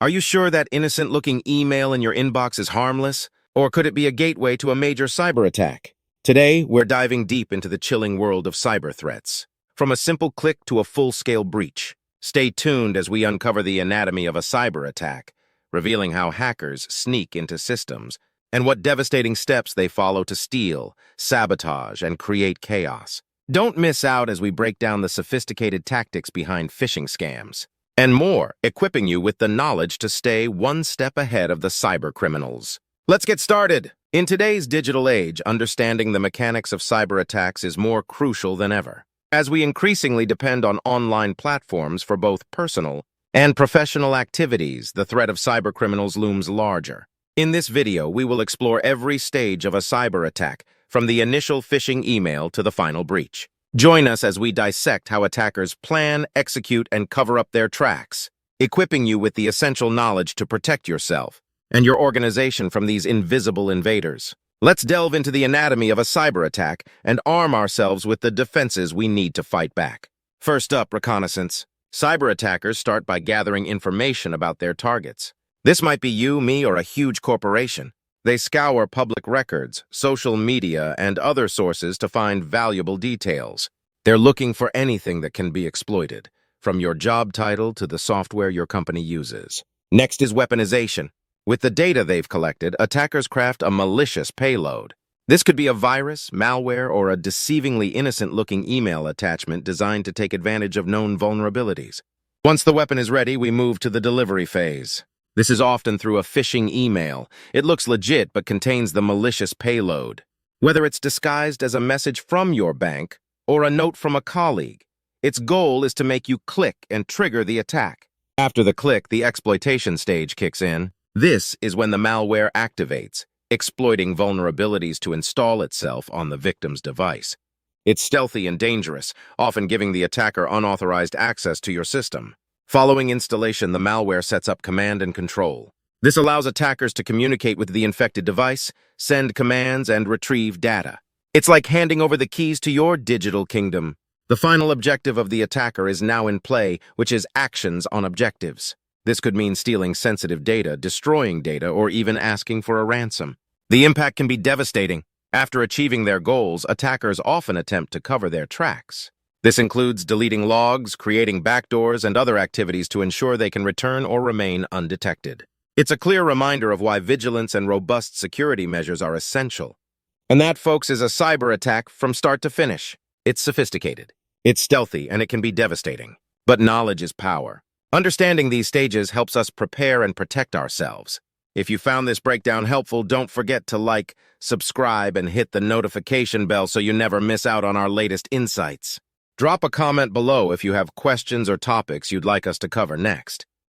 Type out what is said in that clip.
Are you sure that innocent-looking email in your inbox is harmless? Or could it be a gateway to a major cyber attack? Today, we're diving deep into the chilling world of cyber threats. From a simple click to a full-scale breach. Stay tuned as we uncover the anatomy of a cyber attack, revealing how hackers sneak into systems and what devastating steps they follow to steal, sabotage, and create chaos. Don't miss out as we break down the sophisticated tactics behind phishing scams and more, equipping you with the knowledge to stay one step ahead of the cybercriminals. Let's get started. In today's digital age, understanding the mechanics of cyber attacks is more crucial than ever. As we increasingly depend on online platforms for both personal and professional activities, the threat of cybercriminals looms larger. In this video, we will explore every stage of a cyber attack, from the initial phishing email to the final breach. Join us as we dissect how attackers plan, execute, and cover up their tracks, equipping you with the essential knowledge to protect yourself and your organization from these invisible invaders. Let's delve into the anatomy of a cyber attack and arm ourselves with the defenses we need to fight back. First up, reconnaissance. Cyber attackers start by gathering information about their targets. This might be you, me, or a huge corporation. They scour public records, social media, and other sources to find valuable details. They're looking for anything that can be exploited, from your job title to the software your company uses. Next is weaponization. With the data they've collected, attackers craft a malicious payload. This could be a virus, malware, or a deceivingly innocent-looking email attachment designed to take advantage of known vulnerabilities. Once the weapon is ready, we move to the delivery phase. This is often through a phishing email. It looks legit but contains the malicious payload. Whether it's disguised as a message from your bank or a note from a colleague, its goal is to make you click and trigger the attack. After the click, the exploitation stage kicks in. This is when the malware activates, exploiting vulnerabilities to install itself on the victim's device. It's stealthy and dangerous, often giving the attacker unauthorized access to your system. Following installation, the malware sets up command and control. This allows attackers to communicate with the infected device, send commands, and retrieve data. It's like handing over the keys to your digital kingdom. The final objective of the attacker is now in play, which is actions on objectives. This could mean stealing sensitive data, destroying data, or even asking for a ransom. The impact can be devastating. After achieving their goals, attackers often attempt to cover their tracks. This includes deleting logs, creating backdoors, and other activities to ensure they can return or remain undetected. It's a clear reminder of why vigilance and robust security measures are essential. And that, folks, is a cyber attack from start to finish. It's sophisticated, it's stealthy, and it can be devastating. But knowledge is power. Understanding these stages helps us prepare and protect ourselves. If you found this breakdown helpful, don't forget to like, subscribe, and hit the notification bell so you never miss out on our latest insights. Drop a comment below if you have questions or topics you'd like us to cover next.